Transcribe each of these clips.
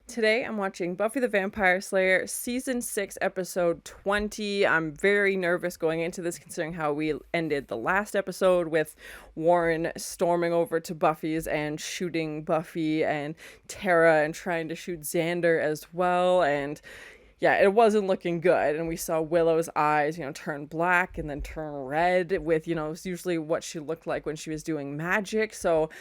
Today I'm watching Buffy the Vampire Slayer Season 6 Episode 20. I'm very nervous going into this considering how we ended the last episode with Warren storming over to Buffy's and shooting Buffy and Tara and trying to shoot Xander as well. And yeah, it wasn't looking good. And we saw Willow's eyes, turn black and then turn red with, it's usually what she looked like when she was doing magic. So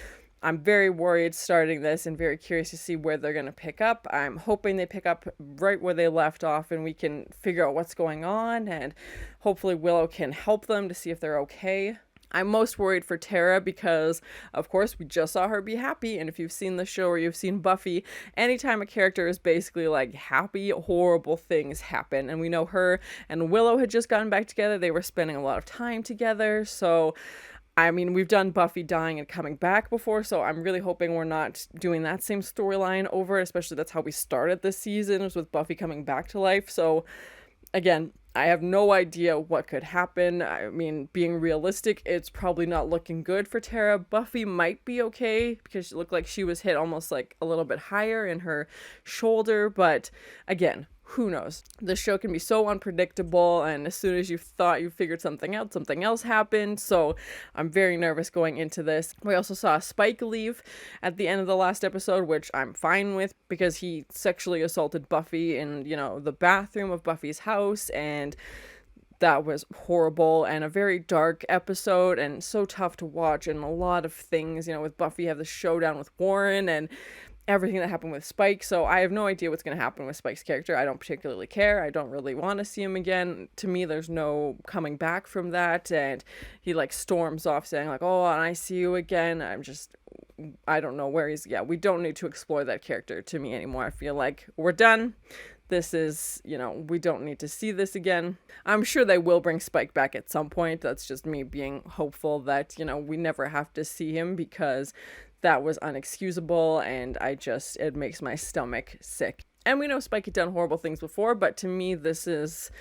I'm very worried starting this and very curious to see where they're going to pick up. I'm hoping they pick up right where they left off and we can figure out what's going on, and hopefully Willow can help them to see if they're okay. I'm most worried for Tara because, of course, we just saw her be happy, and if you've seen the show or you've seen Buffy, anytime a character is basically like happy, horrible things happen. And we know her and Willow had just gotten back together. They were spending a lot of time together, so I mean, we've done Buffy dying and coming back before, so I'm really hoping we're not doing that same storyline over, especially that's how we started this season, was with Buffy coming back to life. So, again, I have no idea what could happen. I mean, being realistic, it's probably not looking good for Tara. Buffy might be okay, because she looked like she was hit almost like a little bit higher in her shoulder, but again, who knows? The show can be so unpredictable, and as soon as you thought you figured something out, something else happened. So I'm very nervous going into this. We also saw Spike leave at the end of the last episode, which I'm fine with because he sexually assaulted Buffy in, the bathroom of Buffy's house, and that was horrible and a very dark episode and so tough to watch, and a lot of things, with Buffy have the showdown with Warren and everything that happened with Spike. So I have no idea what's going to happen with Spike's character. I don't particularly care. I don't really want to see him again. To me, there's no coming back from that. And he storms off saying oh, and I see you again. I don't know where he's. Yeah, we don't need to explore that character to me anymore. I feel like we're done. This is, we don't need to see this again. I'm sure they will bring Spike back at some point. That's just me being hopeful that, we never have to see him, because that was unexcusable, and it makes my stomach sick. And we know Spike had done horrible things before, but to me, this is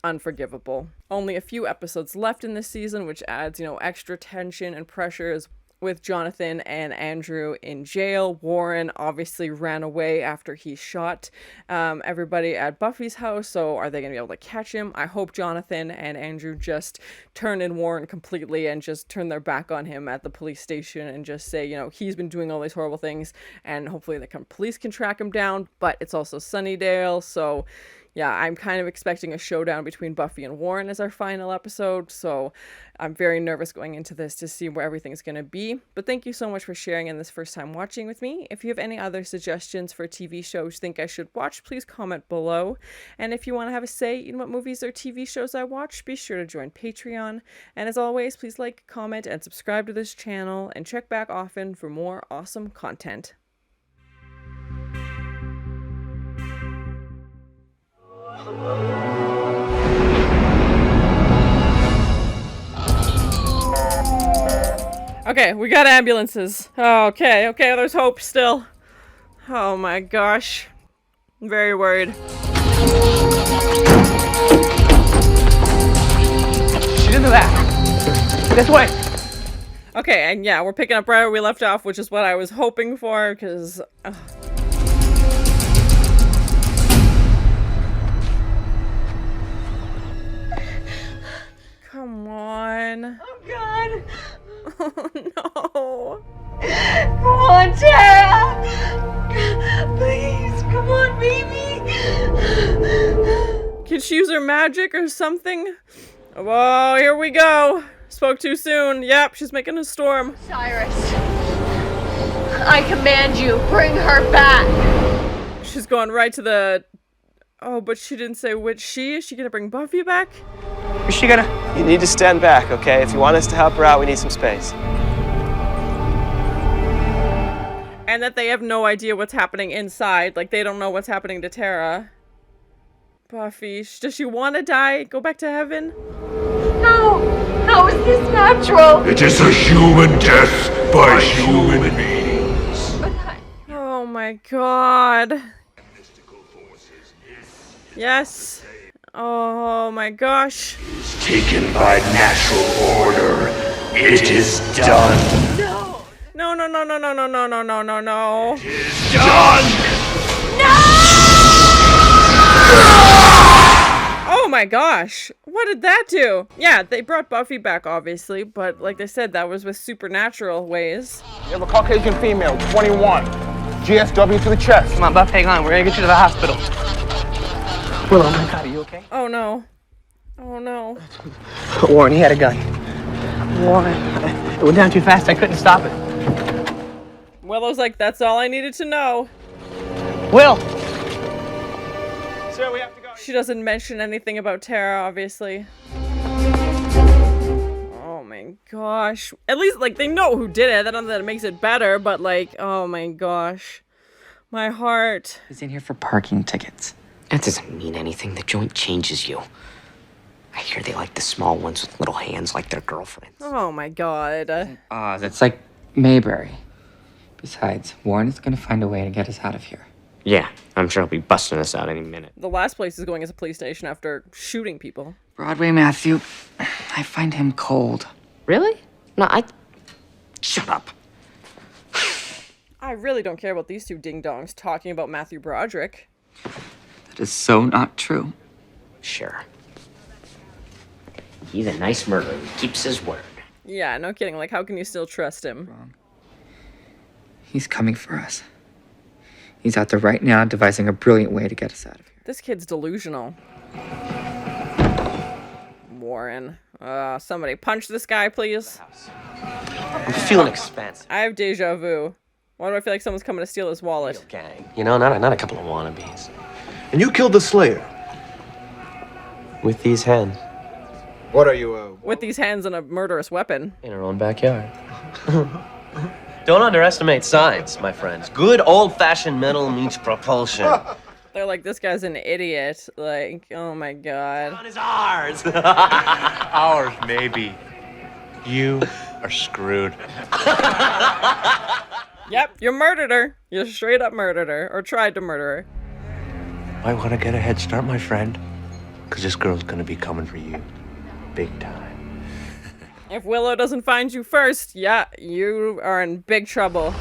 unforgivable. Only a few episodes left in this season, which adds, extra tension and pressures with Jonathan and Andrew in jail. Warren obviously ran away after he shot everybody at Buffy's house, so are they going to be able to catch him? I hope Jonathan and Andrew just turn in Warren completely and just turn their back on him at the police station and just say, he's been doing all these horrible things, and hopefully the police can track him down. But it's also Sunnydale, so yeah, I'm kind of expecting a showdown between Buffy and Warren as our final episode, so I'm very nervous going into this to see where everything's going to be. But thank you so much for sharing in this first time watching with me. If you have any other suggestions for TV shows you think I should watch, please comment below. And if you want to have a say in what movies or TV shows I watch, be sure to join Patreon. And as always, please like, comment, and subscribe to this channel, and check back often for more awesome content. Okay, we got ambulances. Oh, okay, there's hope still. Oh my gosh. I'm very worried. She's in the back. This way. Okay, and yeah, we're picking up right where we left off, which is what I was hoping for, because come on. Oh God. Oh no. Come on, Tara. Please, come on, baby. Can she use her magic or something? Whoa, here we go. Spoke too soon. Yep, she's making a storm. Cyrus, I command you, bring her back. She's going right to the... Oh, but she didn't say which she. Is she gonna bring Buffy back? Is she gonna... You need to stand back, okay? If you want us to help her out, we need some space. And that they have no idea what's happening inside. Like, they don't know what's happening to Tara. Buffy, does she want to die? Go back to heaven? How is this natural? It is a human death by human beings. Oh my god. Yes. Oh my gosh. It's taken by natural order. It is done. No. No. It is done. No! my gosh. What did that do? Yeah, they brought Buffy back, obviously, but like they said, that was with supernatural ways. You have a Caucasian female, 21. GSW to the chest. Come on, Buff, hang on. We're gonna get you to the hospital. Willow, oh my God, are you okay? Oh no. Oh no. Warren, he had a gun. Warren. It went down too fast. I couldn't stop it. Willow's like, that's all I needed to know. Will! Sir, we have to go. She doesn't mention anything about Tara, obviously. Oh my gosh. At least, like, they know who did it. I don't know that it makes it better, but, like, oh my gosh. My heart. He's in here for parking tickets. That doesn't mean anything. The joint changes you. I hear they like the small ones with little hands like their girlfriends. Oh my god. That's like Mayberry. Besides, Warren is gonna find a way to get us out of here. Yeah, I'm sure he'll be busting us out any minute. The last place is going as a police station after shooting people. Broadway Matthew, I find him cold. Really? No, Shut up. I really don't care about these two ding-dongs talking about Matthew Broderick. That is so not true. Sure. He's a nice murderer. He keeps his word. Yeah, no kidding. Like, how can you still trust him? Wrong. He's coming for us. He's out there right now devising a brilliant way to get us out of here. This kid's delusional. Warren. Somebody punch this guy, please. I'm feeling expensive. I have deja vu. Why do I feel like someone's coming to steal his wallet? Gang. You know, not a couple of wannabes. And you killed the Slayer. With these hands. What are you, With these hands and a murderous weapon. In our own backyard. Don't underestimate science, my friends. Good old-fashioned metal meets propulsion. They're like, this guy's an idiot. Like, oh my god. On is ours. Ours, maybe. You are screwed. Yep, you murdered her. You straight up murdered her. Or tried to murder her. Might want to get a head start, my friend. Because this girl's going to be coming for you. Big time. If Willow doesn't find you first, yeah, you are in big trouble.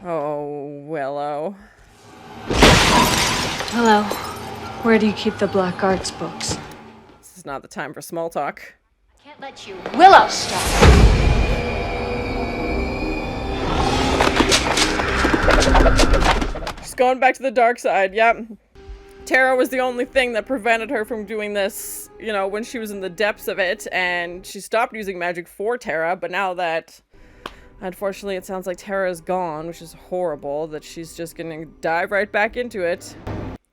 Oh, Willow. Hello. Where do you keep the black arts books? This is not the time for small talk. Can't let you. Willow, stop. She's going back to the dark side, yep. Tara was the only thing that prevented her from doing this, you know, when she was in the depths of it, and she stopped using magic for Tara, but now that, unfortunately, it sounds like Tara is gone, which is horrible, that she's just gonna dive right back into it.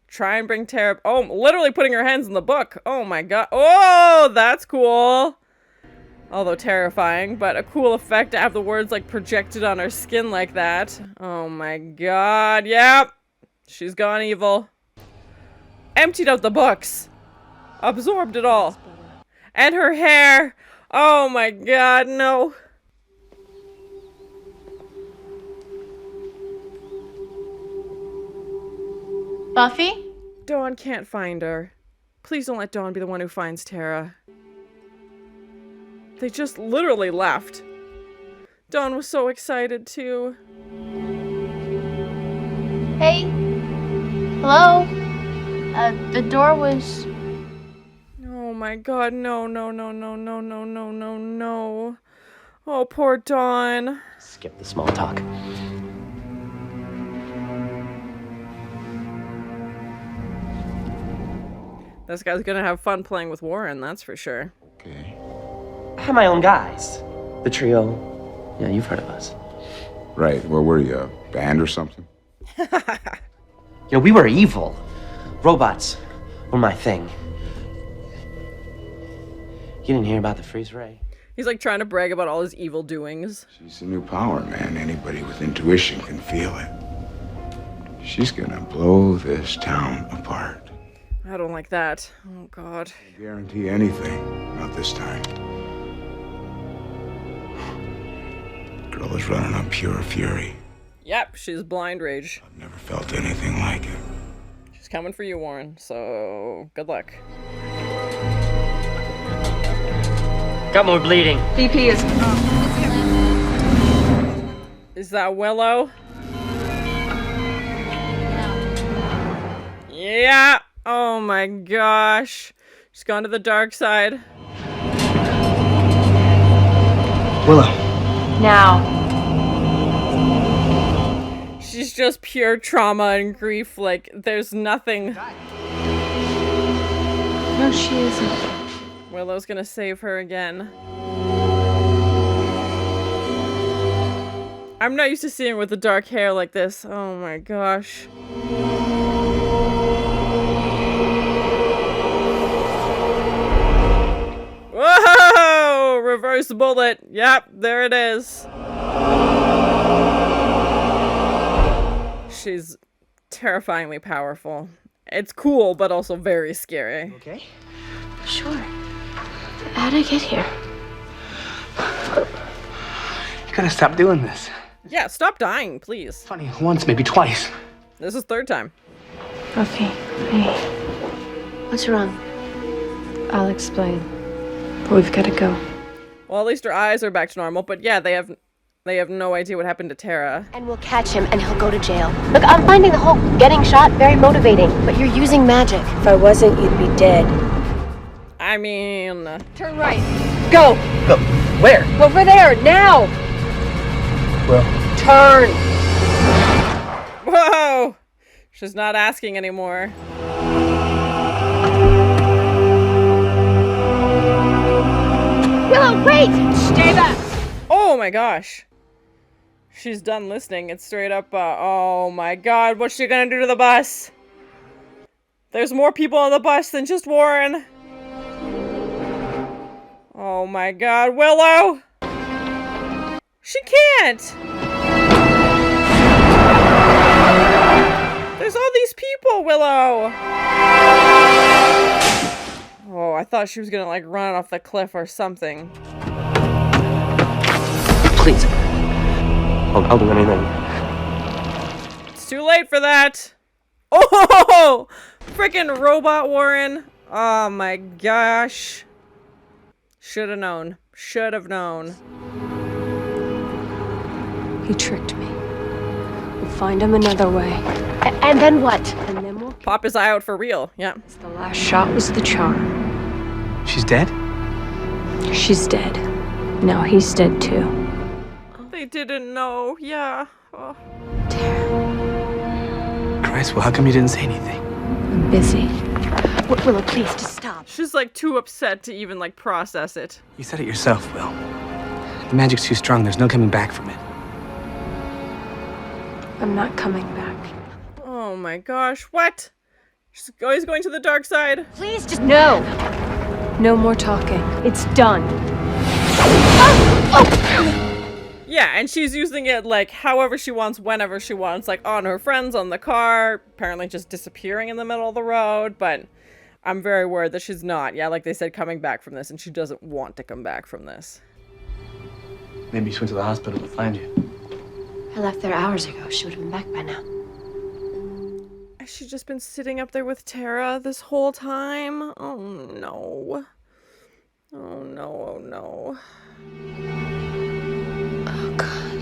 Try and bring Tara, oh, literally putting her hands in the book. Oh my god, oh, that's cool. Although terrifying, but a cool effect to have the words, like, projected on her skin like that. Oh my god, yep. She's gone evil. Emptied out the books. Absorbed it all. And her hair. Oh my god, no. Buffy? Dawn can't find her. Please don't let Dawn be the one who finds Tara. They just literally left. Dawn was so excited too. Hey? Hello? The door was... Oh my god, no, no, no, no, no, no, no, no, no. Oh, poor Dawn. Skip the small talk. This guy's gonna have fun playing with Warren, that's for sure. Okay. I have my own guys. The trio. Yeah, you've heard of us. Right, where were you? A band or something? We were evil. Robots were my thing. You didn't hear about the freeze ray? He's like trying to brag about all his evil doings. She's a new power, man. Anybody with intuition can feel it. She's gonna blow this town apart. I don't like that. Oh god. I guarantee anything. Not this time. Girl is running on pure fury. Yep, she's blind rage. I've never felt anything like it. She's coming for you, Warren, so good luck. Got more bleeding. BP is... Is that Willow? Yeah. my gosh. She's gone to the dark side. Willow. Now. She's just pure trauma and grief. Like, there's nothing. No, she isn't. Willow's gonna save her again. I'm not used to seeing her with the dark hair like this. Oh my gosh. Whoa! Reverse bullet. Yep, there it is. She's terrifyingly powerful. It's cool, but also very scary. Okay? Sure. How'd I get here? You gotta stop doing this. Yeah, stop dying, please. Funny, once, maybe twice. This is third time. Buffy, hey. What's wrong? I'll explain. But we've gotta go. Well, at least her eyes are back to normal, but yeah, they have no idea what happened to Tara. And we'll catch him and he'll go to jail. Look, I'm finding the whole getting shot very motivating, but you're using magic. If I wasn't, you'd be dead. I mean... Turn right. Go! Go. Where? Over there, now! Well. Turn! Whoa! She's not asking anymore. Willow, wait! Stay back! Oh my gosh. She's done listening. It's straight up, oh my god, what's she gonna do to the bus? There's more people on the bus than just Warren. Oh my god, Willow! She can't! There's all these people, Willow! Oh, I thought she was gonna, like, run off the cliff or something. Please. I'll do anything. It's too late for that! Oh! Frickin' robot Warren! Oh my gosh. Should have known. Should have known. He tricked me. We'll find him another way. And then what? And then we'll... Pop his eye out for real, yeah. The last shot was the charm. She's dead? She's dead. Now he's dead too. They didn't know, yeah. Oh. Christ, well, how come you didn't say anything? I'm busy. Willow, please, just stop. She's like too upset to even like process it. You said it yourself, Will. The magic's too strong, there's no coming back from it. I'm not coming back. Oh my gosh, what? She's always going to the dark side. Please, just no. No more talking. It's done. Yeah, and she's using it like however she wants, whenever she wants, like on her friends, on the car, apparently just disappearing in the middle of the road, but I'm very worried that she's not, yeah, like they said, coming back from this, and she doesn't want to come back from this. Maybe she went to the hospital to find you. I left there hours ago. She would have been back by now. Has she just been sitting up there with Tara this whole time? Oh no. Oh no, oh no. Oh God.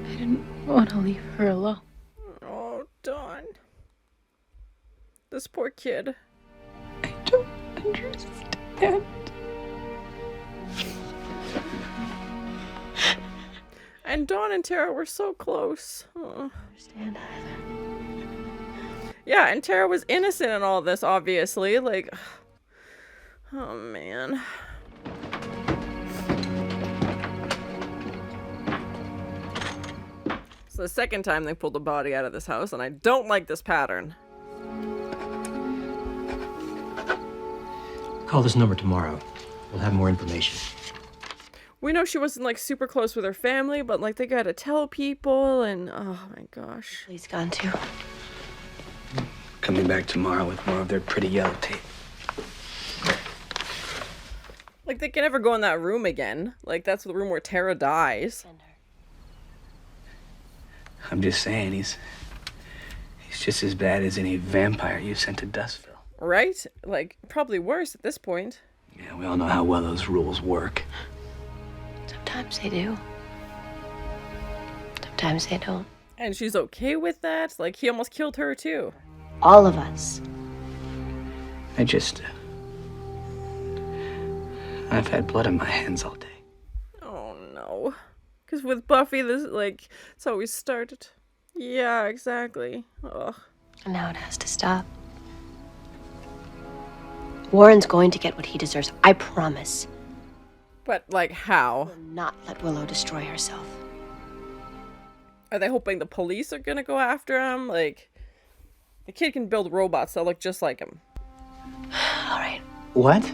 I didn't want to leave her alone. Oh, Dawn. This poor kid. I don't understand. And Dawn and Tara were so close. Oh. Understand either. Yeah, and Tara was innocent in all this, obviously. Like, oh man. It's the second time they pulled a body out of this house, and I don't like this pattern. Call this number tomorrow. We'll have more information. We know she wasn't like super close with her family, but like they gotta tell people, and oh my gosh. He's gone too. Coming back tomorrow with more of their pretty yellow tape. Like they can never go in that room again. Like that's the room where Tara dies. I'm just saying, he's just as bad as any vampire you sent to Dustville. Right? Like probably worse at this point. Yeah, we all know how well those rules work. Sometimes they do. Sometimes they don't. And she's okay with that? Like he almost killed her too. All of us. I've had blood on my hands all day. Oh no. Because with Buffy, this, like, it's how we started. Yeah, exactly. Ugh. And now it has to stop. Warren's going to get what he deserves. I promise. But, like, how? Will not let Willow destroy herself. Are they hoping the police are gonna go after him? Like, the kid can build robots that look just like him. All right. What?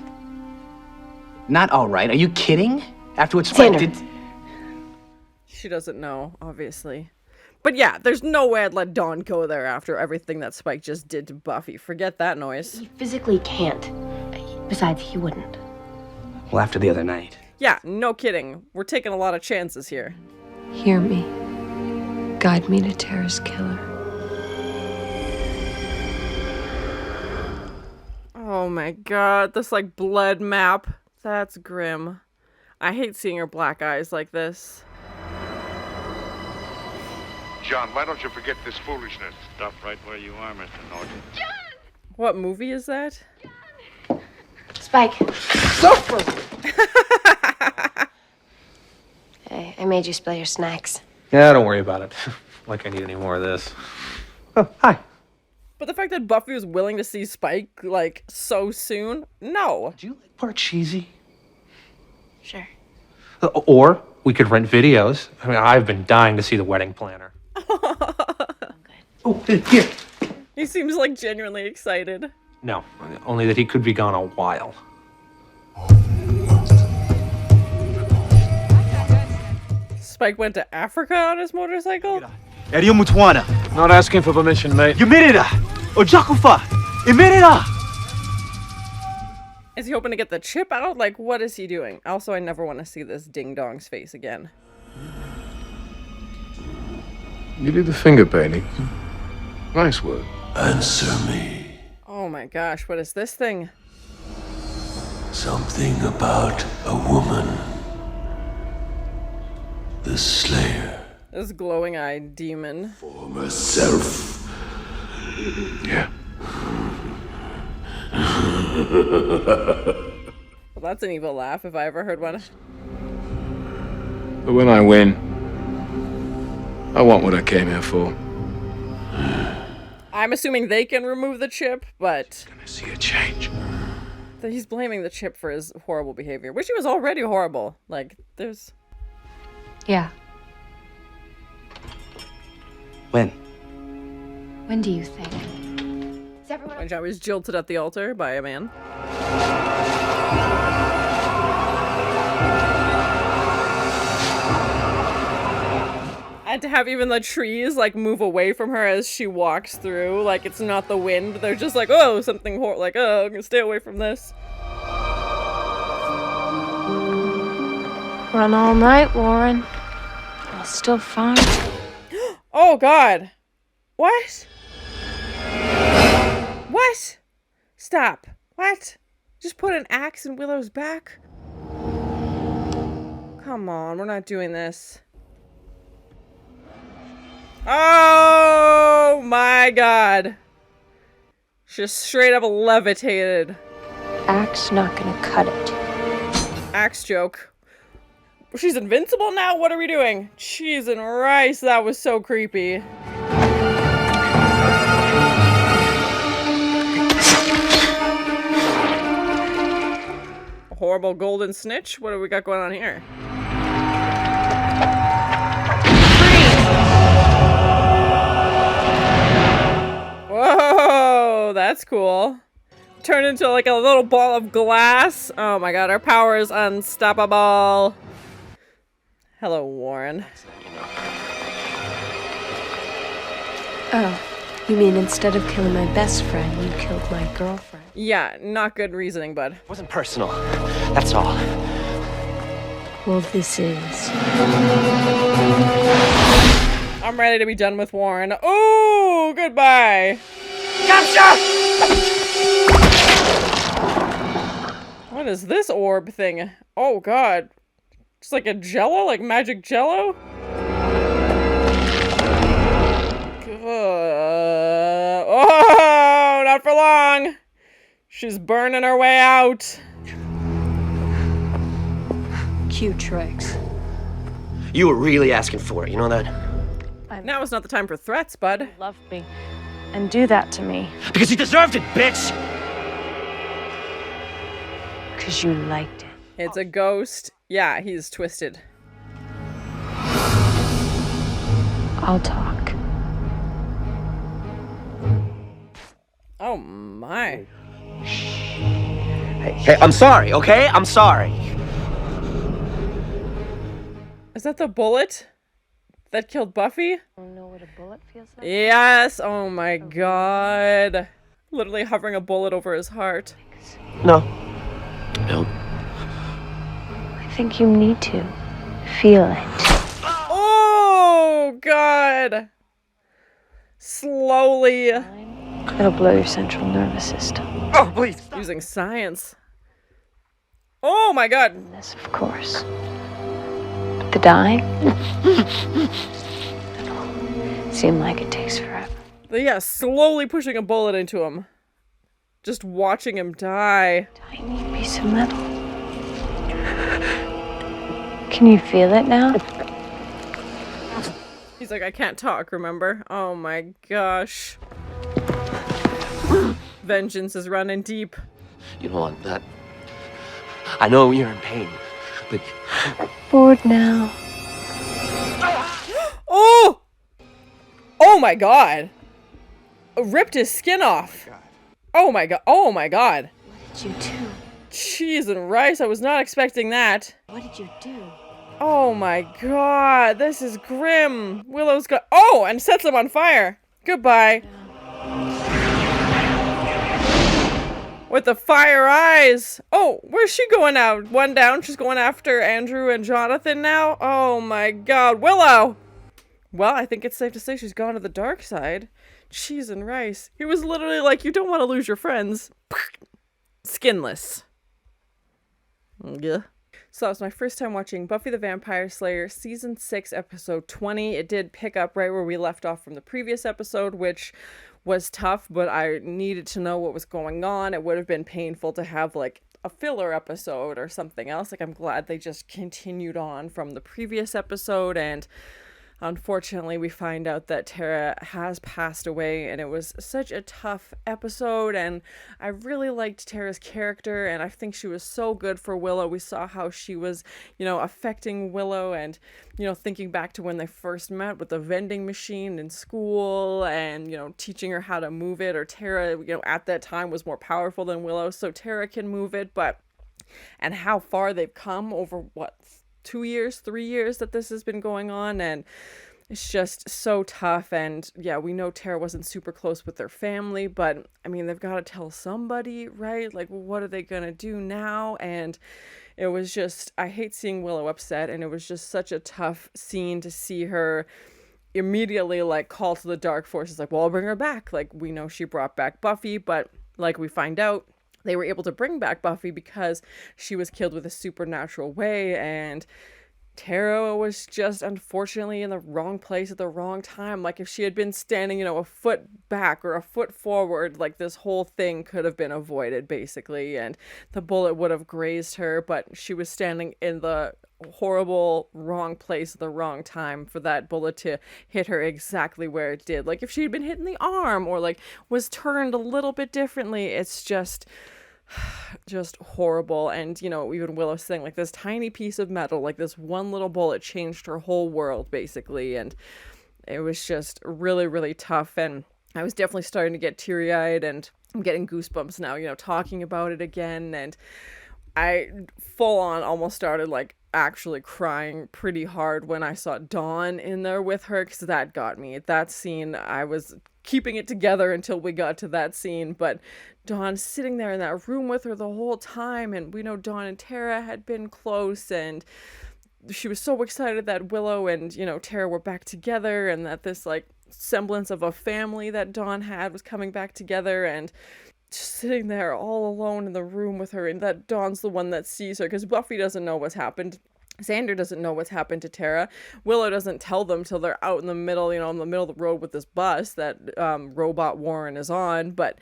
Not all right. Are you kidding? After what Spike did... She doesn't know, obviously. But yeah, there's no way I'd let Dawn go there after everything that Spike just did to Buffy. Forget that noise. He physically can't. Besides, he wouldn't. Well, after the other night. Yeah, no kidding. We're taking a lot of chances here. Hear me. Guide me to Tara's killer. Oh my god, this, like, blood map. That's grim. I hate seeing her black eyes like this. John, why don't you forget this foolishness? Stop right where you are, Mr. Norton. John! What movie is that? John! Spike. Suffer! Hey, I made you spill your snacks. Yeah, don't worry about it. Like I need any more of this. Oh, hi. But the fact that Buffy was willing to see Spike, like, so soon? No. Do you like part cheesy? Sure. Or we could rent videos. I mean, I've been dying to see the wedding planner. Oh, here. He seems, like, genuinely excited. No, only that he could be gone a while. Spike went to Africa on his motorcycle? Not asking for permission, mate. Is he hoping to get the chip out? Like, what is he doing? Also, I never want to see this ding-dong's face again. You did the finger painting. Nice work. Answer me. Oh my gosh, what is this thing? Something about a woman. The Slayer. This glowing-eyed demon. Former self. Yeah. Well, that's an evil laugh if I ever heard one. But when I win, I want what I came here for. I'm assuming they can remove the chip, but... Gonna see a change. He's blaming the chip for his horrible behavior, which he was already horrible. Like, there's... Yeah. When? When do you think? When I was jilted at the altar by a man. And to have even the trees, like, move away from her as she walks through. Like, it's not the wind. They're just like, oh, something like, oh, I'm gonna stay away from this. Run all night, Warren. I'll still find. Oh, God. What? What? Stop. What? Just put an axe in Willow's back? Come on, we're not doing this. Oh my god. Just straight up levitated. Axe not gonna cut it. Axe joke. She's invincible now? What are we doing? Cheese and rice, that was so creepy. A horrible golden snitch? What do we got going on here? Whoa, that's cool. Turned into like a little ball of glass. Oh my god, our power is unstoppable. Hello, Warren. Oh, you mean instead of killing my best friend, you killed my girlfriend? Yeah, not good reasoning, bud. It wasn't personal. That's all. Well, this is. I'm ready to be done with Warren. Ooh, goodbye. Gotcha! What is this orb thing? Oh god. It's like a jello? Like magic jello? Oh! not for long. She's burning her way out. Cute tricks. You were really asking for it, you know that? Now is not the time for threats, bud. Love me. And do that to me. Because you deserved it, bitch! Because you liked it. It's a ghost. Yeah, he's twisted. I'll talk. Oh my. Hey, I'm sorry, okay? I'm sorry. Is that the bullet that killed Buffy? You know what a bullet feels like? Yes. Oh my god. Literally hovering a bullet over his heart. No. No. I think you need to feel it. Oh god. Slowly. It'll blow your central nervous system. Oh, please. Using science. Oh my god. This, of course. But the dying? It'll seem like it takes forever. But yeah, slowly pushing a bullet into him. Just watching him die. Tiny piece of metal. Can you feel it now? He's like, I can't talk, remember? Oh my gosh. Vengeance is running deep. You know what, that... I know you're in pain, but... Bored now. Oh! Oh my god. Ripped his skin off. Oh my god. Oh my god. What did you do? Cheese and rice. I was not expecting that. What did you do? Oh my god. This is grim. Willow's got... Oh! And sets him on fire. Goodbye. With the fire eyes. Oh, where's she going now? One down. She's going after Andrew and Jonathan now. Oh my god. Willow! Well, I think it's safe to say she's gone to the dark side. Cheese and rice. He was literally like, you don't want to lose your friends. Skinless. Yeah. So that was my first time watching Buffy the Vampire Slayer Season 6, Episode 20. It did pick up right where we left off from the previous episode, which was tough, but I needed to know what was going on. It would have been painful to have, like, a filler episode or something else. Like, I'm glad they just continued on from the previous episode, and unfortunately, we find out that Tara has passed away, and it was such a tough episode, and I really liked Tara's character, and I think she was so good for Willow. We saw how she was, you know, affecting Willow, and, you know, thinking back to when they first met with the vending machine in school, and, you know, teaching her how to move it, or Tara, you know, at that time was more powerful than Willow, so Tara can move it, but, and how far they've come over, what, 2 years, 3 years that this has been going on, and it's just so tough. And yeah, we know Tara wasn't super close with their family, but I mean, they've got to tell somebody, right? Like, what are they gonna do now? And it was just, I hate seeing Willow upset, and it was just such a tough scene to see her immediately like call to the dark forces, like, well, I'll bring her back. Like, we know she brought back Buffy, but like we find out, they were able to bring back Buffy because she was killed with a supernatural way, and Tara was just unfortunately in the wrong place at the wrong time. Like, if she had been standing, you know, a foot back or a foot forward, like, this whole thing could have been avoided, basically, and the bullet would have grazed her, but she was standing in the horrible wrong place at the wrong time for that bullet to hit her exactly where it did. Like, if she had been hit in the arm or like was turned a little bit differently, it's just horrible. And, you know, even Willow saying, like, this tiny piece of metal, like this one little bullet changed her whole world, basically, and it was just really, really tough. And I was definitely starting to get teary-eyed, and I'm getting goosebumps now, you know, talking about it again, and I full on almost started like actually crying pretty hard when I saw Dawn in there with her, because that got me. That scene, I was keeping it together until we got to that scene, but Dawn sitting there in that room with her the whole time, and we know Dawn and Tara had been close, and she was so excited that Willow and, you know, Tara were back together, and that this like semblance of a family that Dawn had was coming back together, and just sitting there all alone in the room with her, and that Dawn's the one that sees her, because Buffy doesn't know what's happened. Xander doesn't know what's happened to Tara. Willow doesn't tell them till they're out in the middle, you know, in the middle of the road with this bus that robot Warren is on. But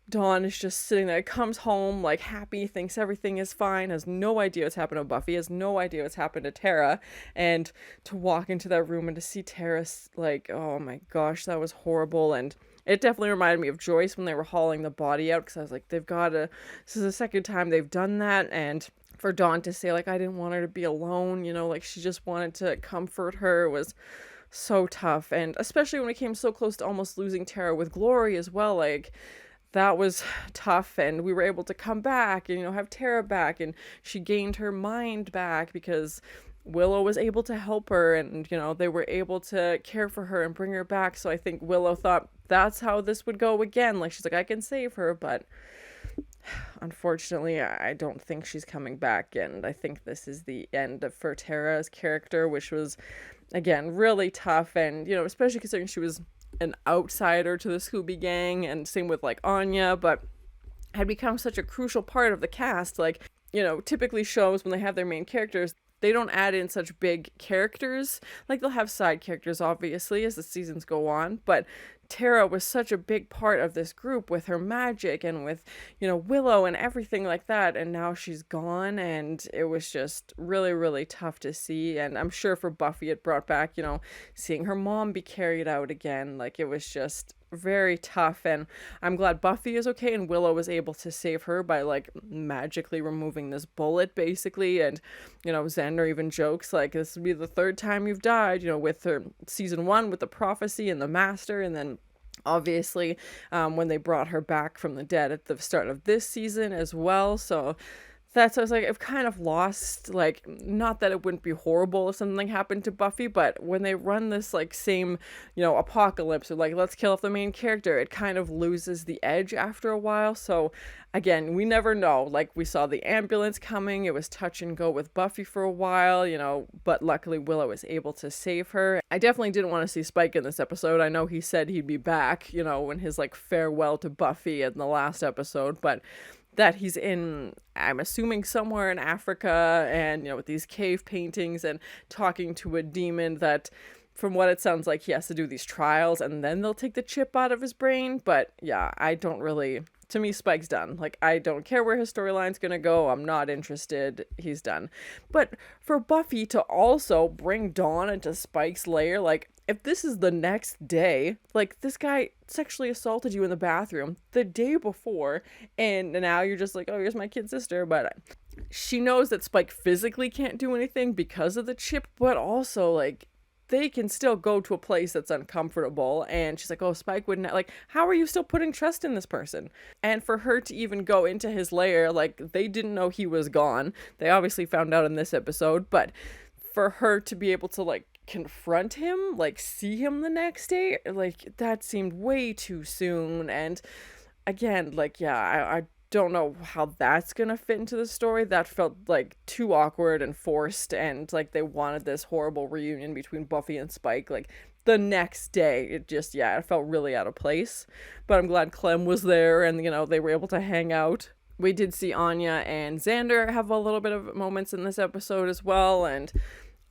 Dawn is just sitting there, comes home like happy, thinks everything is fine, has no idea what's happened to Buffy, has no idea what's happened to Tara, and to walk into that room and to see Tara, like, oh my gosh, that was horrible. And it definitely reminded me of Joyce when they were hauling the body out, because I was like, they've got to, this is the second time they've done that. And for Dawn to say, like, I didn't want her to be alone, you know, like, she just wanted to comfort her, was so tough. And especially when we came so close to almost losing Tara with Glory as well, like, that was tough. And we were able to come back and, you know, have Tara back, and she gained her mind back because Willow was able to help her, and, you know, they were able to care for her and bring her back. So I think Willow thought that's how this would go again. Like, she's like, I can save her, but unfortunately, I don't think she's coming back. And I think this is the end for Tara's character, which was, again, really tough. And, you know, especially considering she was an outsider to the Scooby Gang, and same with like Anya, but had become such a crucial part of the cast. Like, you know, typically shows, when they have their main characters, they don't add in such big characters. Like, they'll have side characters, obviously, as the seasons go on, but Tara was such a big part of this group with her magic and with, you know, Willow and everything like that, and now she's gone, and it was just really, really tough to see. And I'm sure for Buffy it brought back, you know, seeing her mom be carried out again. Like, it was just very tough. And I'm glad Buffy is okay, and Willow was able to save her by like magically removing this bullet, basically. And, you know, Xander even jokes like, this would be the third time you've died, you know, with her season 1 with the prophecy and the master, and then obviously when they brought her back from the dead at the start of this season as well. So that's, I was like, I've kind of lost, like, not that it wouldn't be horrible if something happened to Buffy, but when they run this, like, same, you know, apocalypse, or like, let's kill off the main character, it kind of loses the edge after a while. So again, we never know. Like, we saw the ambulance coming, it was touch and go with Buffy for a while, you know, but luckily Willow was able to save her. I definitely didn't want to see Spike in this episode. I know he said he'd be back, you know, in his like farewell to Buffy in the last episode, but that he's in, I'm assuming, somewhere in Africa, and, you know, with these cave paintings and talking to a demon that, from what it sounds like, he has to do these trials and then they'll take the chip out of his brain. But yeah, I don't really, to me, Spike's done. Like, I don't care where his storyline's gonna go. I'm not interested. He's done. But for Buffy to also bring Dawn into Spike's lair, like, if this is the next day, like, this guy sexually assaulted you in the bathroom the day before, and now you're just like, oh, here's my kid sister. But she knows that Spike physically can't do anything because of the chip, but also, like, they can still go to a place that's uncomfortable. And she's like, oh, Spike wouldn't, like, how are you still putting trust in this person? And for her to even go into his lair, like, they didn't know he was gone. They obviously found out in this episode, but for her to be able to, like, confront him, like, see him the next day, like, that seemed way too soon. And again, like, yeah, I don't know how that's gonna fit into the story. That felt like too awkward and forced, and like they wanted this horrible reunion between Buffy and Spike like the next day. It just, yeah, it felt really out of place. But I'm glad Clem was there, and, you know, they were able to hang out. We did see Anya and Xander have a little bit of moments in this episode as well, and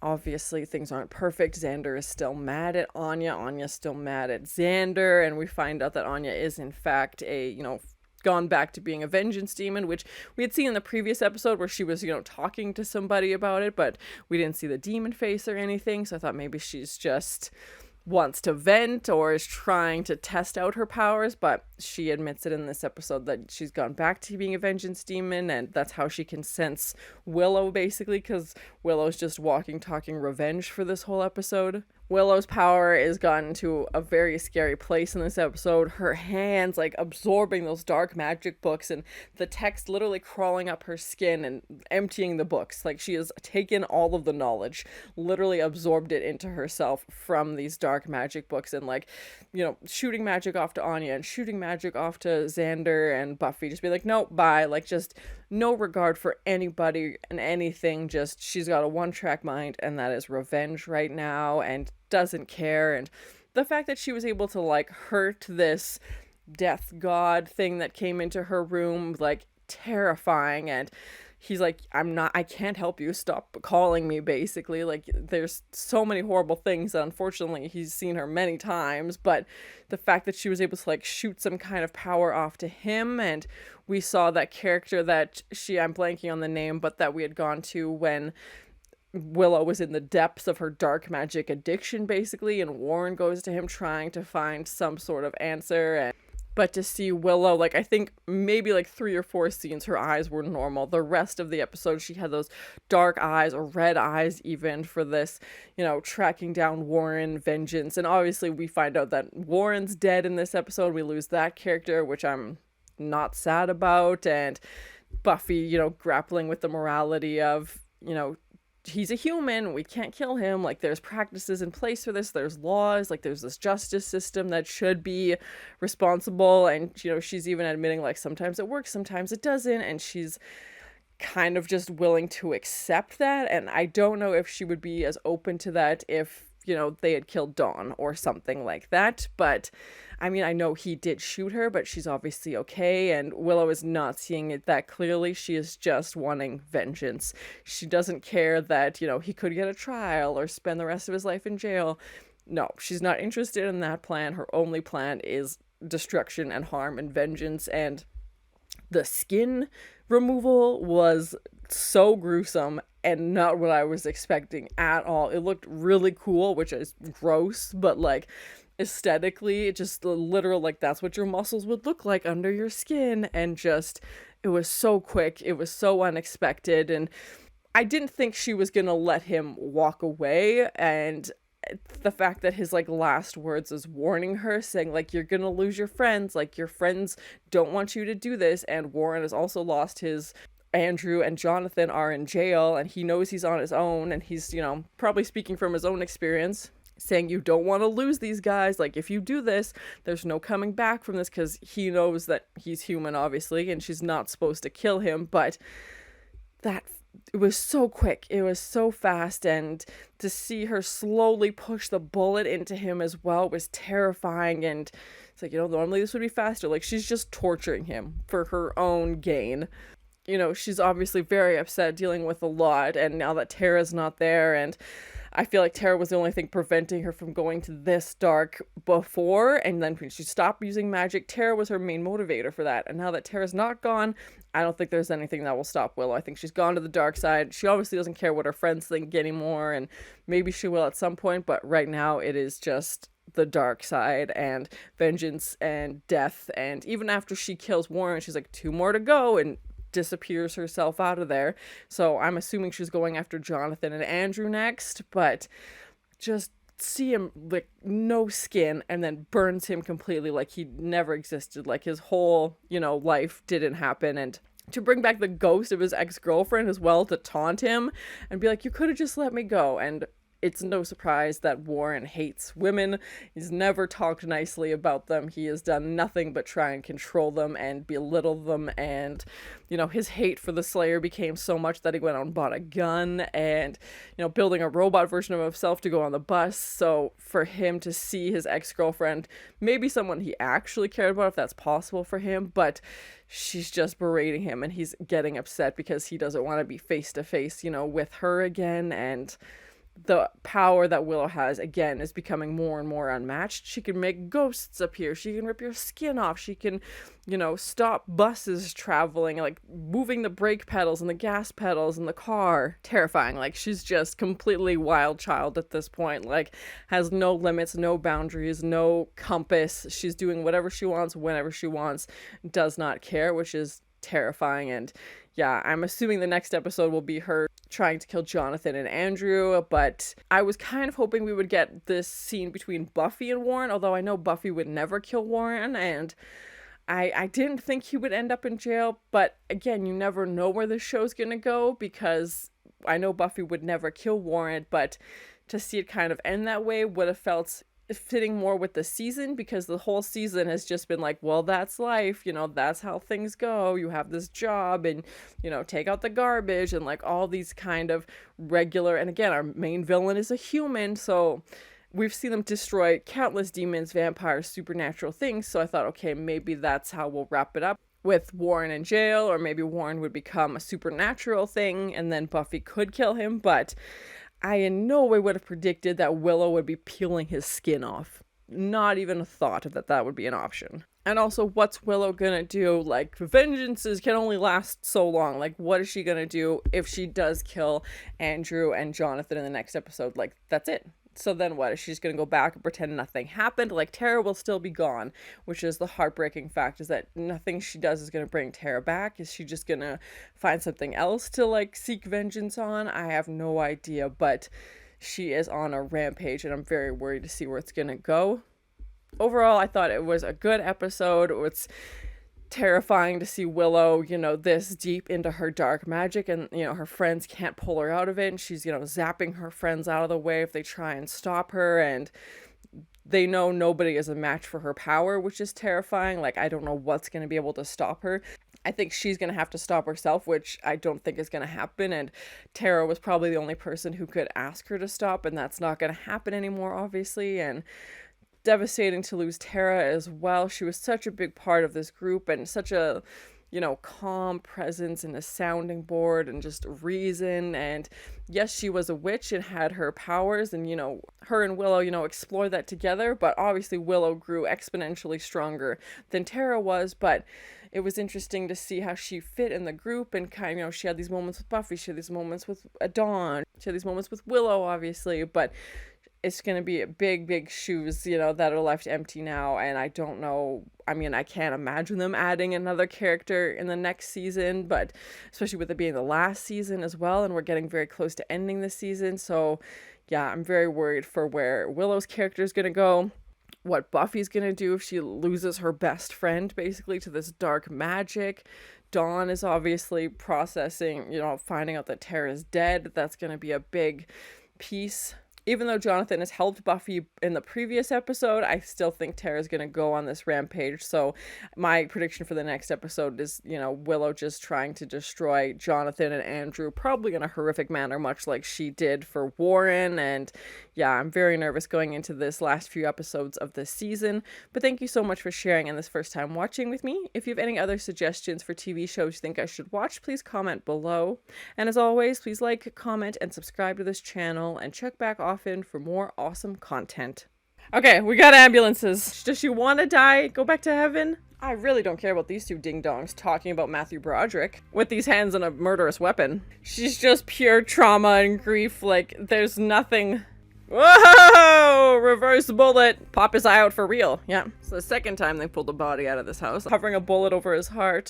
obviously things aren't perfect. Xander is still mad at Anya, Anya's still mad at Xander, and we find out that Anya is in fact a, you know, gone back to being a vengeance demon, which we had seen in the previous episode where she was, you know, talking to somebody about it, but we didn't see the demon face or anything. So I thought maybe she's just wants to vent or is trying to test out her powers, but she admits it in this episode that she's gone back to being a vengeance demon, and that's how she can sense Willow, basically, because Willow's just walking, talking revenge for this whole episode. Willow's power is gotten to a very scary place in this episode. Her hands, like, absorbing those dark magic books, and the text literally crawling up her skin and emptying the books. Like, she has taken all of the knowledge, literally absorbed it into herself from these dark magic books, and, like, you know, shooting magic off to Anya and shooting magic off to Xander and Buffy. Just be like, no, bye. Like, just no regard for anybody and anything. Just, she's got a one-track mind, and that is revenge right now, and doesn't care. And the fact that she was able to, like, hurt this death god thing that came into her room, like, terrifying. And he's like, I can't help you, stop calling me, basically. Like, there's so many horrible things that unfortunately he's seen her many times, but the fact that she was able to like shoot some kind of power off to him, and we saw that character that I'm blanking on the name, but that we had gone to when Willow was in the depths of her dark magic addiction, basically, and Warren goes to him trying to find some sort of answer. But to see Willow, like, I think maybe like 3 or 4 scenes, her eyes were normal. The rest of the episode, she had those dark eyes, or red eyes even, for this, tracking down Warren, vengeance. And obviously we find out that Warren's dead in this episode. We lose that character, which I'm not sad about. And Buffy, grappling with the morality of, he's a human, we can't kill him, like there's practices in place for this, there's laws, like there's this justice system that should be responsible. And she's even admitting like sometimes it works, sometimes it doesn't, and she's kind of just willing to accept that. And I don't know if she would be as open to that if they had killed Dawn or something like that. But I mean, I know he did shoot her, but she's obviously okay, and Willow is not seeing it that clearly. She is just wanting vengeance. She doesn't care that, he could get a trial or spend the rest of his life in jail. No, she's not interested in that plan. Her only plan is destruction and harm and vengeance. And the skin removal was so gruesome and not what I was expecting at all. It looked really cool, which is gross, but like aesthetically, it just literal, like that's what your muscles would look like under your skin. And just, it was so quick, it was so unexpected, and I didn't think she was gonna let him walk away. And the fact that his like last words is warning her, saying like, you're gonna lose your friends, like your friends don't want you to do this. And Warren has also lost his Andrew and Jonathan are in jail, and he knows he's on his own, and he's probably speaking from his own experience, saying you don't want to lose these guys, like if you do this, there's no coming back from this, because he knows that he's human, obviously, and she's not supposed to kill him. But that, it was so quick, it was so fast, and to see her slowly push the bullet into him as well was terrifying. And it's like, normally this would be faster, like she's just torturing him for her own gain. She's obviously very upset, dealing with a lot, and now that Tara's not there, and I feel like Tara was the only thing preventing her from going to this dark before, and then when she stopped using magic, Tara was her main motivator for that. And now that Tara's not gone, I don't think there's anything that will stop Willow. I think she's gone to the dark side. She obviously doesn't care what her friends think anymore, and maybe she will at some point, but right now it is just the dark side and vengeance and death. And even after she kills Warren, she's like, 2 more to go, and disappears herself out of there. So I'm assuming she's going after Jonathan and Andrew next, but just see him like no skin, and then burns him completely like he never existed, like his whole life didn't happen. And to bring back the ghost of his ex-girlfriend as well, to taunt him and be like, you could have just let me go. And it's no surprise that Warren hates women. He's never talked nicely about them. He has done nothing but try and control them and belittle them. And, his hate for the Slayer became so much that he went out and bought a gun and, building a robot version of himself to go on the bus. So for him to see his ex-girlfriend, maybe someone he actually cared about, if that's possible for him, but she's just berating him, and he's getting upset because he doesn't want to be face to face, with her again. And the power that Willow has, again, is becoming more and more unmatched. She can make ghosts appear. She can rip your skin off. She can, stop buses traveling, like moving the brake pedals and the gas pedals in the car. Terrifying. Like, she's just completely wild child at this point. Like, has no limits, no boundaries, no compass. She's doing whatever she wants, whenever she wants, does not care, which is terrifying. And yeah, I'm assuming the next episode will be her trying to kill Jonathan and Andrew, but I was kind of hoping we would get this scene between Buffy and Warren, although I know Buffy would never kill Warren, and I didn't think he would end up in jail. But again, you never know where the show's gonna go, because I know Buffy would never kill Warren, but to see it kind of end that way would have felt fitting more with the season, because the whole season has just been like, well, that's life, that's how things go, you have this job, and take out the garbage, and like all these kind of regular. And again, our main villain is a human, so we've seen them destroy countless demons, vampires, supernatural things. So I thought, okay, maybe that's how we'll wrap it up. with Warren in jail, or maybe Warren would become a supernatural thing and then Buffy could kill him, but I in no way would have predicted that Willow would be peeling his skin off. Not even a thought that that would be an option. And also, what's Willow gonna do? Like, vengeances can only last so long. Like, what is she gonna do if she does kill Andrew and Jonathan in the next episode? Like, that's it. So then what? Is she just going to go back and pretend nothing happened? Like, Tara will still be gone, which is the heartbreaking fact, is that nothing she does is going to bring Tara back. Is she just going to find something else to, like, seek vengeance on? I have no idea, but she is on a rampage, and I'm very worried to see where it's going to go. Overall, I thought it was a good episode. It's terrifying to see Willow, you know, this deep into her dark magic, and, you know, her friends can't pull her out of it, and she's, you know, zapping her friends out of the way if they try and stop her, and they know nobody is a match for her power, which is terrifying. Like, I don't know what's going to be able to stop her. I think she's going to have to stop herself, which I don't think is going to happen, and Tara was probably the only person who could ask her to stop, and that's not going to happen anymore, obviously, and devastating to lose Tara as well. She was such a big part of this group and such a, you know, calm presence and a sounding board and just reason. And yes, she was a witch and had her powers, and, you know, her and Willow, you know, explored that together, but obviously Willow grew exponentially stronger than Tara was. But it was interesting to see how she fit in the group, and kind of, you know, she had these moments with Buffy, she had these moments with Dawn, she had these moments with Willow, obviously, but it's going to be big shoes, you know, that are left empty now, and I don't know, I mean, I can't imagine them adding another character in the next season, but especially with it being the last season as well, and we're getting very close to ending this season, so yeah, I'm very worried for where Willow's character is going to go, what Buffy's going to do if she loses her best friend, basically, to this dark magic. Dawn is obviously processing, you know, finding out that Tara's dead. That's going to be a big piece. Even though Jonathan has helped Buffy in the previous episode, I still think Tara's going to go on this rampage. So my prediction for the next episode is, you know, Willow just trying to destroy Jonathan and Andrew, probably in a horrific manner, much like she did for Warren. And yeah, I'm very nervous going into this last few episodes of this season. But thank you so much for sharing and this first time watching with me. If you have any other suggestions for TV shows you think I should watch, please comment below. And as always, please like, comment, and subscribe to this channel, and check back often for more awesome content. Okay, we got ambulances. Does she want to die? Go back to heaven? I really don't care about these two ding-dongs talking about Matthew Broderick with these hands and a murderous weapon. She's just pure trauma and grief. Like, there's nothing. Whoa! Reverse bullet. Pop his eye out for real. Yeah. It's the second time they pulled a body out of this house, hovering a bullet over his heart.